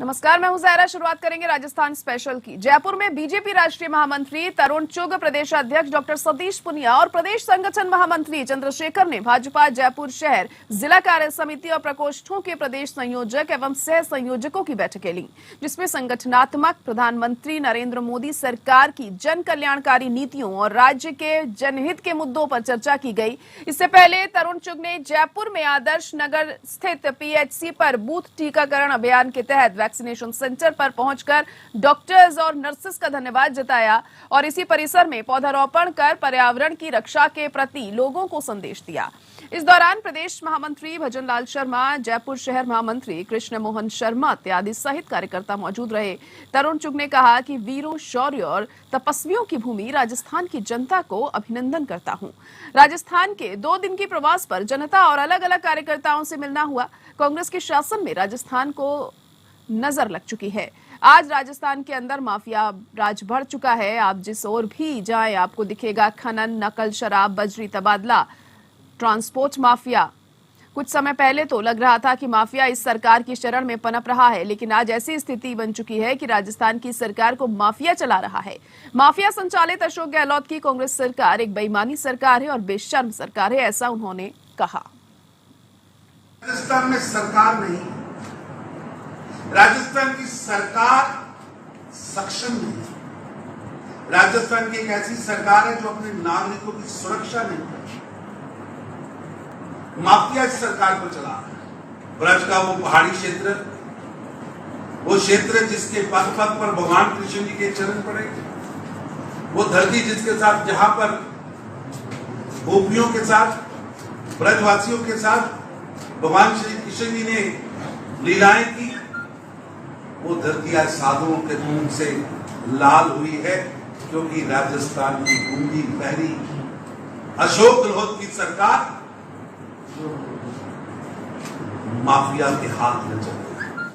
नमस्कार, मैं हूं ज़ायरा। शुरुआत करेंगे राजस्थान स्पेशल की। जयपुर में बीजेपी राष्ट्रीय महामंत्री तरुण चुग, प्रदेशाध्यक्ष डॉक्टर सतीश पुनिया और प्रदेश संगठन महामंत्री चंद्रशेखर ने भाजपा जयपुर शहर जिला कार्य समिति और प्रकोष्ठों के प्रदेश संयोजक एवं सह संयोजकों की बैठकें ली, जिसमें संगठनात्मक, प्रधानमंत्री नरेंद्र मोदी सरकार की जन कल्याणकारी नीतियों और राज्य के जनहित के मुद्दों पर चर्चा की गई। इससे पहले तरुण चुग ने जयपुर में आदर्श नगर स्थित पीएचसी पर बूथ टीकाकरण अभियान के तहत वैक्सीनेशन सेंटर पर पहुंचकर डॉक्टर्स और नर्सेस का धन्यवाद जताया और इसी परिसर में पौधारोपण कर पर्यावरण की रक्षा के प्रति लोगों को संदेश दिया। इस दौरान प्रदेश महामंत्री भजन लाल शर्मा, जयपुर शहर महामंत्री कृष्ण मोहन शर्मा इत्यादि सहित कार्यकर्ता मौजूद रहे। तरुण चुग ने कहा कि वीरों, शौर्य और तपस्वियों की भूमि राजस्थान की जनता को अभिनंदन करता हूं। राजस्थान के 2 दिन की प्रवास पर जनता और अलग अलग कार्यकर्ताओं से मिलना हुआ। कांग्रेस के शासन में राजस्थान को नजर लग चुकी है। आज राजस्थान के अंदर माफिया राज बढ़ चुका है। आप जिस ओर भी जाएं आपको दिखेगा खनन, नकल, शराब, बजरी तबादला, ट्रांसपोर्ट माफिया। कुछ समय पहले तो लग रहा था कि माफिया इस सरकार की शरण में पनप रहा है, लेकिन आज ऐसी स्थिति बन चुकी है कि राजस्थान की सरकार को माफिया चला रहा है। माफिया संचालित अशोक गहलोत की कांग्रेस सरकार एक बेईमानी सरकार है और बेशर्म सरकार है, ऐसा उन्होंने कहा। राजस्थान में सरकार नहीं, राजस्थान की सरकार सक्षम नहीं है। राजस्थान की एक ऐसी सरकार है जो अपने नागरिकों की सुरक्षा नहीं करती। माफिया इस सरकार को चला रहा है। ब्रज का वो पहाड़ी क्षेत्र, वो क्षेत्र जिसके पग पग पर भगवान कृष्ण जी के चरण पड़े, वो धरती जिसके साथ, जहां पर गोपियों के साथ, ब्रजवासियों के साथ भगवान श्री कृष्ण जी ने लीलाएं की, वो धरती आज साधुओं के खून से लाल हुई है, क्योंकि राजस्थान की गूंगी पहली अशोक गहलोत की सरकार माफिया के हाथ में चल रही है।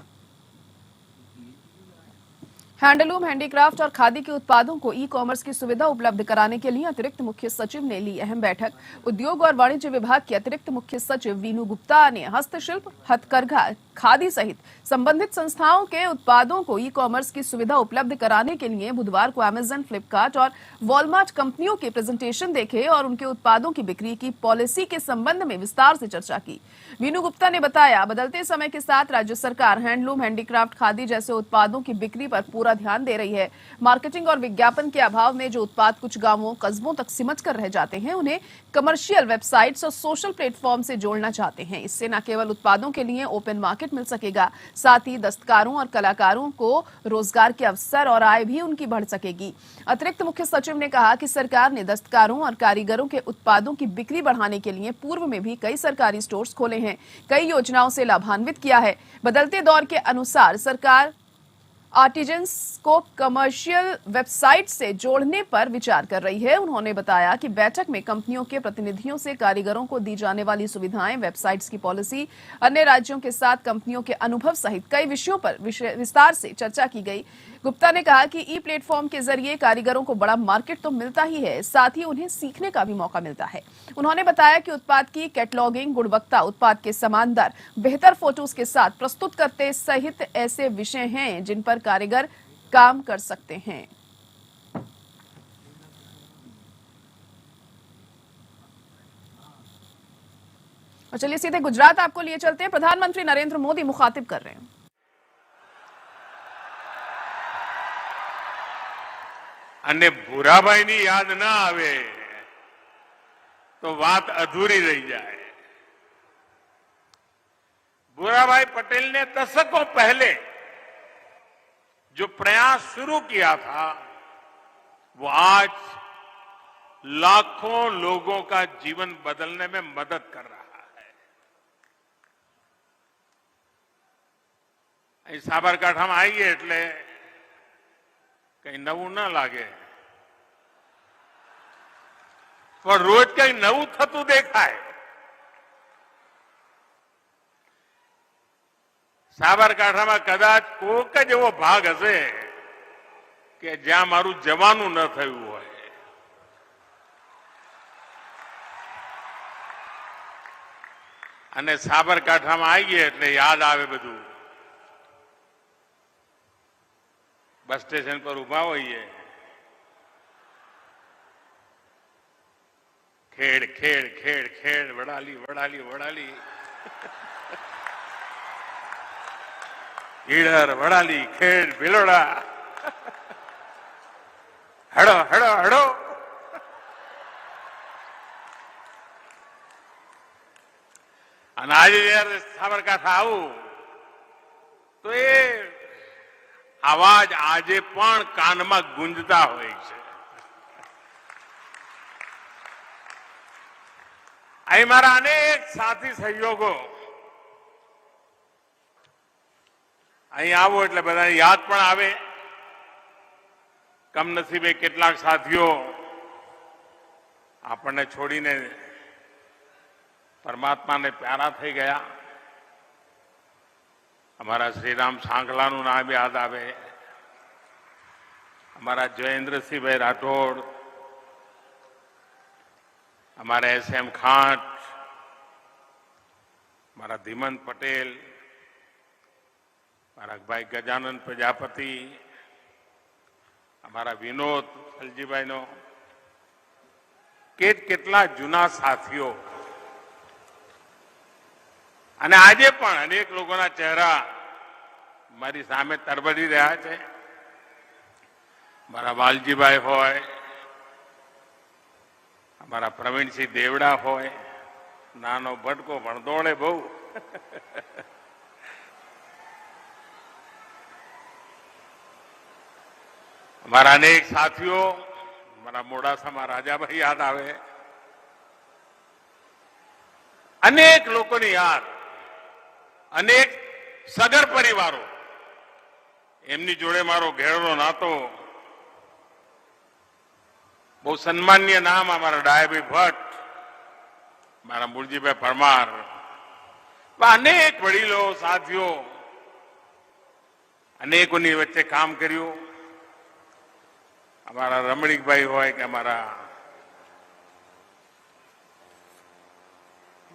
हैंडलूम, हैंडीक्राफ्ट और खादी के उत्पादों को ई कॉमर्स की सुविधा उपलब्ध कराने के लिए अतिरिक्त मुख्य सचिव ने ली अहम बैठक। उद्योग और वाणिज्य विभाग के अतिरिक्त मुख्य सचिव वीनू गुप्ता ने हस्तशिल्प, हथकरघा, खादी सहित संबंधित संस्थाओं के उत्पादों को ई कॉमर्स की सुविधा उपलब्ध कराने के लिए बुधवार को अमेजन, फ्लिपकार्ट और वॉलमार्ट कंपनियों के प्रेजेंटेशन देखे और उनके उत्पादों की बिक्री की पॉलिसी के संबंध में विस्तार से चर्चा की। वीनू गुप्ता ने बताया, बदलते समय के साथ राज्य सरकार हैंडलूम, हैंडीक्राफ्ट, खादी जैसे उत्पादों की बिक्री पर पूरा ध्यान दे रही है। मार्केटिंग और विज्ञापन के अभाव में जो उत्पाद कुछ गांवों, कस्बों तक सिमट कर रह जाते हैं, उन्हें कमर्शियल वेबसाइट्स और सोशल प्लेटफॉर्म से जोड़ना चाहते हैं। इससे न केवल उत्पादों के लिए ओपन मार्केट मिल सकेगा, साथ ही दस्तकारों और कलाकारों को रोजगार के अवसर और आय भी उनकी बढ़ सकेगी। अतिरिक्त मुख्य सचिव ने कहा कि सरकार ने दस्तकारों और कारीगरों के उत्पादों की बिक्री बढ़ाने के लिए पूर्व में भी कई सरकारी स्टोर्स खोले हैं, कई योजनाओं से लाभान्वित किया है। बदलते दौर के अनुसार सरकार आर्टिजन्स को कमर्शियल वेबसाइट से जोड़ने पर विचार कर रही है। उन्होंने बताया कि बैठक में कंपनियों के प्रतिनिधियों से कारीगरों को दी जाने वाली सुविधाएं, वेबसाइट्स की पॉलिसी, अन्य राज्यों के साथ कंपनियों के अनुभव सहित कई विषयों पर विस्तार से चर्चा की गई। गुप्ता ने कहा कि ई प्लेटफॉर्म के जरिए कारीगरों को बड़ा मार्केट तो मिलता ही है, साथ ही उन्हें सीखने का भी मौका मिलता है। उन्होंने बताया कि उत्पाद की कैटलॉगिंग, गुणवत्ता, उत्पाद के समान दर, बेहतर फोटोज के साथ प्रस्तुत करते सहित ऐसे विषय हैं जिन पर कारीगर काम कर सकते हैं। और चलिए सीधे गुजरात आपको लिए चलते हैं। प्रधानमंत्री नरेंद्र मोदी मुखातिब कर रहे हैं। અને ભૂરાભાઈની યાદ ના આવે તો વાત અધૂરી રહી જાય। ભૂરાભાई पटेल ने दशकों पहले जो प्रयास शुरू किया था, वो आज लाखों लोगों का जीवन बदलने में मदद कर रहा है। અહીં સાબરકાંઠામાં આવીએ એટલે કઈ નવું ના લાગે, પણ રોજ કઈ નવું થતું દેખાય। સાબરકાંઠામાં કદાચ કોક જ એવો ભાગ હશે કે જ્યાં મારું જવાનું ન થયું હોય। અને સાબરકાંઠામાં આવીએ એટલે યાદ આવે બધું। बस स्टेशन पर उभा होइए, खेड़ खेड़ खेड़ खेड़ वडाली वडाली वडाली ईडर वडाली खेड़ भीलोड़ा हड़ो हड़ो हड़ो અને આજે જયારે સાબરકાંઠા આવું તો એ આવાજ આજે પણ કાનમાં ગુંજતા હોય છે. અહીં મારા અનેક સાથી સહયોગો અહીં આવો એટલે બધાને યાદ પણ આવે. કમનસીબે કેટલાક સાથીઓ આપણને છોડીને परमात्मा ने प्यारा થઈ ગયા. हमारा श्रीराम सांगलाનું नाम याद आवे, हमारा जयेंद्र सिंह भाई राठौड़, हमारा SM खाट, हमारा धीमंत पटेल, हमारा भाई गजानन प्रजापति, हमारा विनोद फलजीभाई नो કેટલા જૂના સાથીઓ અને આજે પણ અનેક લોકોના ચહેરા મારી સામે તરબડી રહ્યા છે. મારા વાલજીભાઈ હોય, અમારા પ્રવીણસિંહ દેવડા હોય, નાનો ભટકો પણ દોડે બહુ. અમારા અનેક સાથીઓ, મારા મોડાસામાં રાજાભાઈ યાદ આવે, અનેક લોકોની યાદ, અનેક સગર પરિવારો, એમની જોડે મારો ઘેરનો નાતો. બહુ સન્માનીય નામ અમારા ડાયાભાઈ ભટ્ટ, મારા મૂળજીભાઈ પરમાર, અનેક વડીલો સાથીઓ, અનેકોની વચ્ચે કામ કર્યું. અમારા રમણીકભાઈ હોય કે અમારા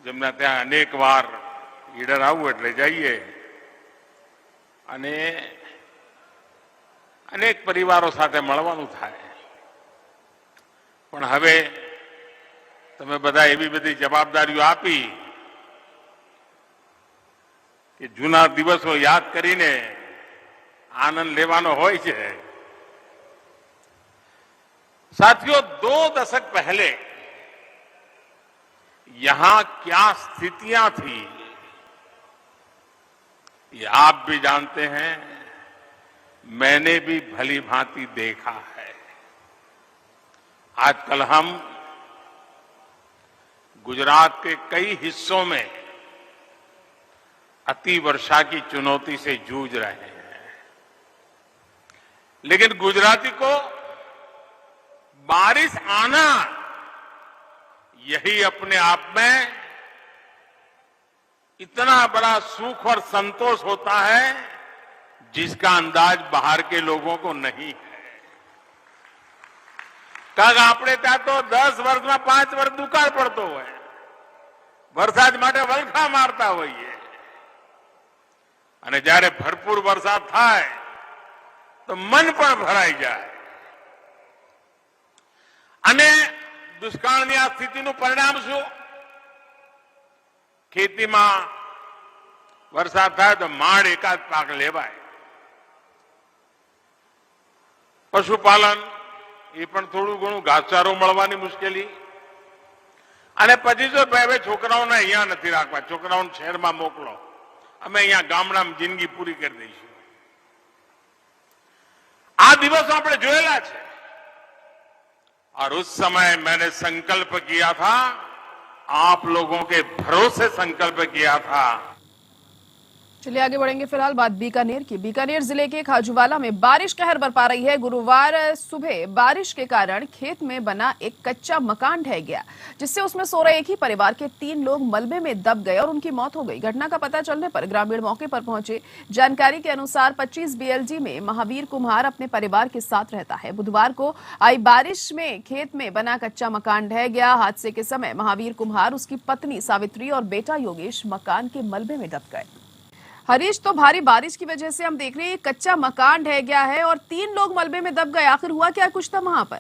જેમના ત્યાં અનેક વાર ઈડર આવું એટલે જઈએ અને અનેક પરિવારો સાથે મળવાનું થાય. પણ હવે તમે બધા એવી બધી જવાબદારીઓ આપી કે જૂના દિવસો યાદ કરીને આનંદ લેવાનો હોય છે. साथियों, 2 दशक पहले यहां क्या स्थितियां थी ये आप भी जानते हैं, मैंने भी भली भांति देखा है. आजकल हम गुजरात के कई हिस्सों में अति वर्षा की चुनौती से जूझ रहे हैं. लेकिन गुजराती को बारिश आना यही अपने आप में इतना बड़ा सुख और संतोष होता है जिसका अंदाज बाहर के लोगों को नहीं है. કારણ આપણે ત્યાં તો 10 વર્ષમાં 5 વર્ષ દુકાળ પડતો હોય, વરસાદ માટે વલખા મારતા હોઈએ, અને જ્યારે ભરપૂર વરસાદ થાય તો મન પણ ભરાઈ જાય. અને દુષ્કાળની આ સ્થિતિનું પરિણામ શું? ખેતીમાં વરસાદ થાય તો માંડ એકાદ પાક લેવાય. પશુપાલન એ પણ થોડું ઘણું ઘાસચારો મળવાની મુશ્કેલી. અને પછી જો બે છોકરાઓને અહીંયા નથી રાખવા, છોકરાઓને શહેરમાં મોકલો, અમે અહીંયા ગામડામાં જિંદગી પૂરી કરી દઈશું. આ દિવસો આપણે જોયેલા છે. और उस समय मैंने संकल्प किया था, आप लोगों के भरोसे संकल्प किया था. चलिए आगे बढ़ेंगे. फिलहाल बात बीकानेर की. बीकानेर जिले के खाजूवाला में बारिश कहर बरपा रही है. गुरुवार सुबह बारिश के कारण खेत में बना एक कच्चा मकान ढह गया, जिससे उसमें सो रहे एक ही परिवार के 3 लोग मलबे में दब गए और उनकी मौत हो गई. घटना का पता चलने पर ग्रामीण मौके पर पहुंचे. जानकारी के अनुसार 25 BLG में महावीर कुम्हार अपने परिवार के साथ रहता है. बुधवार को आई बारिश में खेत में बना कच्चा मकान ढह गया. हादसे के समय महावीर कुम्हार, उसकी पत्नी सावित्री और बेटा योगेश मकान के मलबे में दब गए. हरीश, तो भारी बारिश की वजह से हम देख रहे हैं कच्चा मकान ढह गया है और 3 लोग मलबे में दब गए। आखिर हुआ क्या कुछ था वहां पर?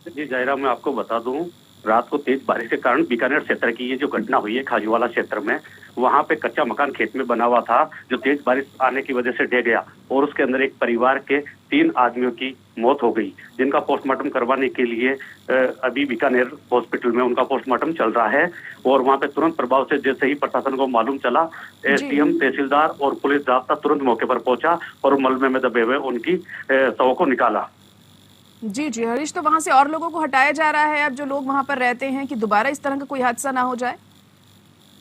जी जाहिरा, मैं आपको बता दूं, रात को तेज बारिश के कारण बीकानेर क्षेत्र की ये जो घटना हुई है खाजूवाला क्षेत्र में, वहां पे कच्चा मकान खेत में बना हुआ था जो तेज बारिश आने की वजह से ढह गया और उसके अंदर एक परिवार के 3 आदमियों की मौत हो गई, जिनका पोस्टमार्टम करवाने के लिए अभी बीकानेर हॉस्पिटल में उनका पोस्टमार्टम चल रहा है। और वहां पे तुरंत प्रभाव से जैसे ही प्रशासन को मालूम चला, एसडीएम, तहसीलदार और पुलिस जाब्ता तुरंत मौके पर पहुंचा और मलबे में दबे हुए उनकी शवों को निकाला। जी हरीश, तो वहां से और लोगों को हटाया जा रहा है अब जो लोग वहां पर रहते हैं, कि दोबारा इस तरह का कोई हादसा ना हो जाए?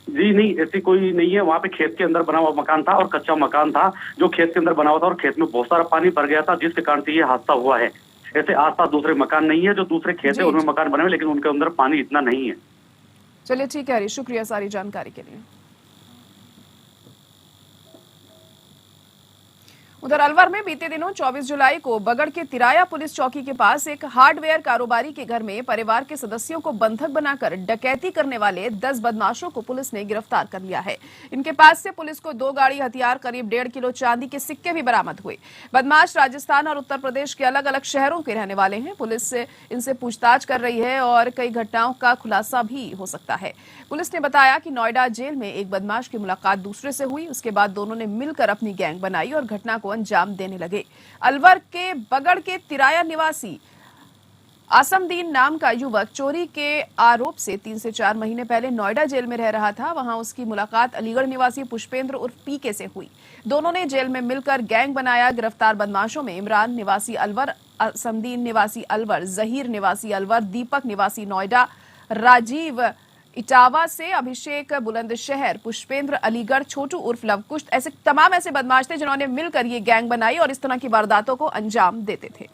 जी नहीं, ऐसी कोई नहीं है। वहाँ पे खेत के अंदर बना हुआ मकान था और कच्चा मकान था जो खेत के अंदर बना हुआ था और खेत में बहुत सारा पानी भर गया था, जिसके कारण से ये हादसा हुआ है। ऐसे आसपास दूसरे मकान नहीं है, जो दूसरे खेत है उनमें मकान बने हुए, लेकिन उनके अंदर पानी इतना नहीं है। चलिए ठीक है हरीश, शुक्रिया सारी जानकारी के लिए। उधर अलवर में बीते दिनों 24 जुलाई को बगड़ के तिराया पुलिस चौकी के पास एक हार्डवेयर कारोबारी के घर में परिवार के सदस्यों को बंधक बनाकर डकैती करने वाले 10 बदमाशों को पुलिस ने गिरफ्तार कर लिया है। इनके पास से पुलिस को 2 गाड़ी हथियार, करीब 1.5 किलो चांदी के सिक्के भी बरामद हुए। बदमाश राजस्थान और उत्तर प्रदेश के अलग अलग शहरों के रहने वाले हैं। पुलिस इनसे पूछताछ कर रही है और कई घटनाओं का खुलासा भी हो सकता है। पुलिस ने बताया कि नोएडा जेल में एक बदमाश की मुलाकात दूसरे से हुई, उसके बाद दोनों ने मिलकर अपनी गैंग बनाई और घटना को अंजाम देने लगे। अलवर के बगड़ के तिराया निवासी आसमदीन नाम का युवक चोरी के आरोप से 3 से 4 महीने पहले नोएडा जेल में रह रहा था। वहां उसकी मुलाकात अलीगढ़ निवासी पुष्पेंद्र उर्फ पीके से हुई। दोनों ने जेल में मिलकर गैंग बनाया। गिरफ्तार बदमाशों में इमरान निवासी अलवर, आसमदीन निवासी अलवर, जहीर निवासी अलवर, दीपक निवासी नोएडा, राजीव इटावा से, अभिषेक बुलंदशहर, पुष्पेंद्र अलीगढ़, छोटू उर्फ लवकुश, ऐसे तमाम ऐसे बदमाश थे जिन्होंने मिलकर ये गैंग बनाई और इस तरह की वारदातों को अंजाम देते थे।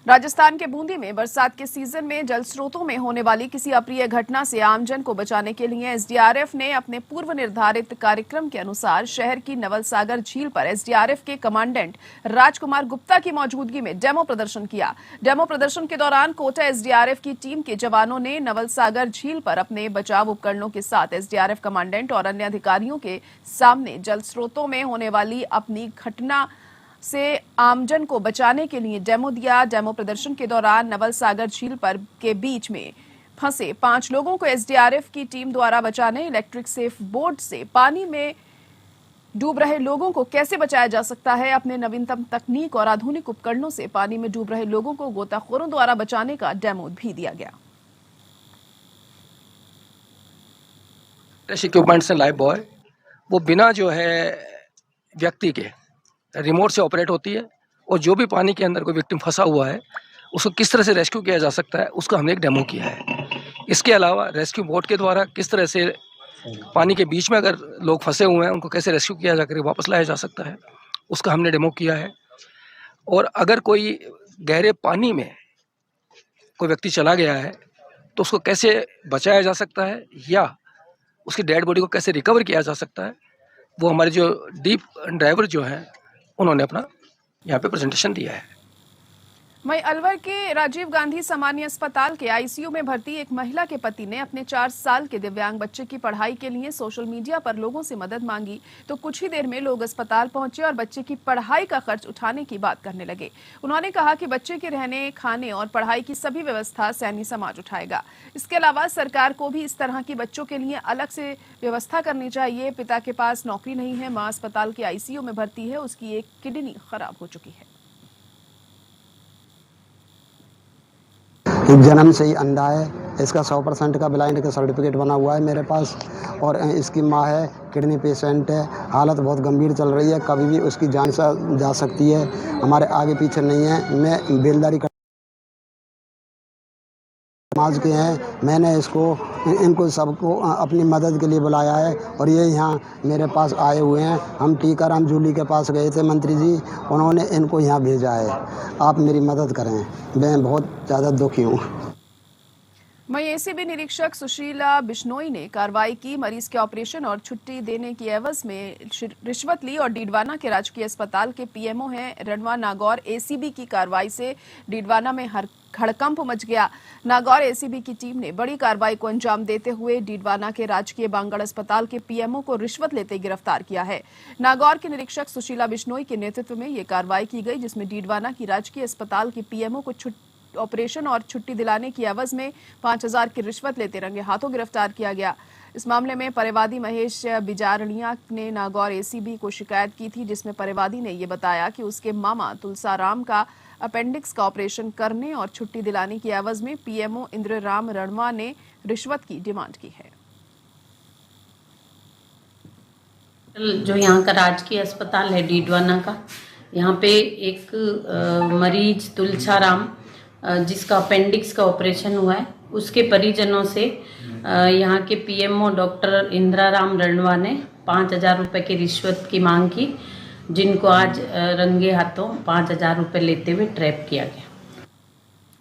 राजस्थान के बूंदी में बरसात के सीजन में जल स्रोतों में होने वाली किसी अप्रिय घटना से आमजन को बचाने के लिए एसडीआरएफ ने अपने पूर्व निर्धारित कार्यक्रम के अनुसार शहर की नवल सागर झील पर एसडीआरएफ के कमांडेंट राजकुमार गुप्ता की मौजूदगी में डेमो प्रदर्शन किया। डेमो प्रदर्शन के दौरान कोटा एसडीआरएफ की टीम के जवानों ने नवल सागर झील पर अपने बचाव उपकरणों के साथ एसडीआरएफ कमांडेंट और अन्य अधिकारियों के सामने जल स्रोतों में होने वाली अपनी घटना से आमजन को बचाने के लिए डेमो दिया। डेमो प्रदर्शन के दौरान नवल सागर झील पर के बीच में फंसे 5 लोगों को एसडीआरएफ की टीम द्वारा बचाने, इलेक्ट्रिक सेफ बोर्ड से पानी में डूब रहे लोगों को कैसे बचाया जा सकता है, अपने नवीनतम तकनीक और आधुनिक उपकरणों से पानी में डूब रहे लोगों को गोताखोरों द्वारा बचाने का डेमो भी दिया गया। इक्विपमेंट्स हैं लाइफ बॉय, वो बिना जो है व्यक्ति के रिमोट से ऑपरेट होती है और जो भी पानी के अंदर कोई विक्टिम फंसा हुआ है उसको किस तरह से रेस्क्यू किया जा सकता है, उसका हमने एक डेमो किया है। इसके अलावा रेस्क्यू बोट के द्वारा किस तरह से पानी के बीच में अगर लोग फंसे हुए हैं उनको कैसे रेस्क्यू किया जाकर वापस लाया जा सकता है, उसका हमने डेमो किया है। और अगर कोई गहरे पानी में कोई व्यक्ति चला गया है तो उसको कैसे बचाया जा सकता है या उसकी डेड बॉडी को कैसे रिकवर किया जा सकता है, वो हमारे जो डीप ड्राइवर जो हैं उन्होंने अपना यहाँ पे प्रेजेंटेशन दिया है। वहीं अलवर के राजीव गांधी सामान्य अस्पताल के आईसीयू में भर्ती एक महिला के पति ने अपने 4 साल के दिव्यांग बच्चे की पढ़ाई के लिए सोशल मीडिया पर लोगों से मदद मांगी तो कुछ ही देर में लोग अस्पताल पहुंचे और बच्चे की पढ़ाई का खर्च उठाने की बात करने लगे। उन्होंने कहा कि बच्चे के रहने, खाने और पढ़ाई की सभी व्यवस्था सैनी समाज उठाएगा। इसके अलावा सरकार को भी इस तरह की बच्चों के लिए अलग से व्यवस्था करनी चाहिए। पिता के पास नौकरी नहीं है, मां अस्पताल के आईसीयू में भर्ती है, उसकी एक किडनी खराब हो चुकी है। जन्म से ही अंधा है, इसका 100% का ब्लाइंड का सर्टिफिकेट बना हुआ है मेरे पास और इसकी माँ है, किडनी पेशेंट है, हालत बहुत गंभीर चल रही है, कभी भी उसकी जान जा सकती है, हमारे आगे पीछे नहीं है। मैं बेलदारी समाज के हैं, मैंने इनको सबको अपनी मदद के लिए बुलाया है और ये यहाँ मेरे पास आए हुए हैं। हम टीकाराम जूली के पास गए थे मंत्री जी, उन्होंने इनको यहाँ भेजा है। आप मेरी मदद करें, मैं बहुत ज़्यादा दुखी हूँ। वहीं एसीबी निरीक्षक सुशीला बिश्नोई ने कार्रवाई की। मरीज के ऑपरेशन और छुट्टी देने की एवज में रिश्वत ली और डीडवाना के राजकीय अस्पताल के पीएमओ हैं रणवा नागौर। एसीबी की कार्रवाई से डीडवाना में हड़कंप मच गया। नागौर एसीबी की टीम ने बड़ी कार्रवाई को अंजाम देते हुए डीडवाना के राजकीय बांगड़ अस्पताल के पीएमओ को रिश्वत लेते गिरफ्तार किया है। नागौर के निरीक्षक सुशीला बिश्नोई के नेतृत्व में ये कार्रवाई की गई, जिसमें डीडवाना की राजकीय अस्पताल के पीएमओ को ऑपरेशन और छुट्टी दिलाने की एवज में 5,000 की रिश्वत लेते रंगे हाथों गिरफ्तार किया गया। इस मामले में परिवादी महेश बिजारणिया ने नागौर एसीबी को शिकायत की थी, जिसमें परिवादी ने यह बताया कि उसके मामा तुलसाराम का अपेंडिक्स का ऑपरेशन करने और छुट्टी दिलाने की एवज में पीएमओ इंद्रराम रणवा ने रिश्वत की डिमांड की है। जो यहाँ का राजकीय अस्पताल है डीडवाना का, यहाँ पे एक मरीज तुलसाराम जिसका अपेंडिक्स का ऑपरेशन हुआ है, उसके परिजनों से यहाँ के पीएमओ डॉक्टर इंद्राराम रणवा ने 5,000 रुपये की रिश्वत की मांग की, जिनको आज रंगे हाथों 5,000 रुपये लेते हुए ट्रैप किया गया।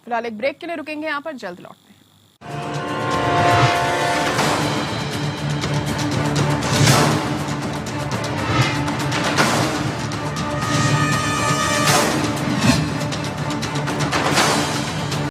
फिलहाल एक ब्रेक के लिए रुकेंगे, यहाँ पर जल्द लौट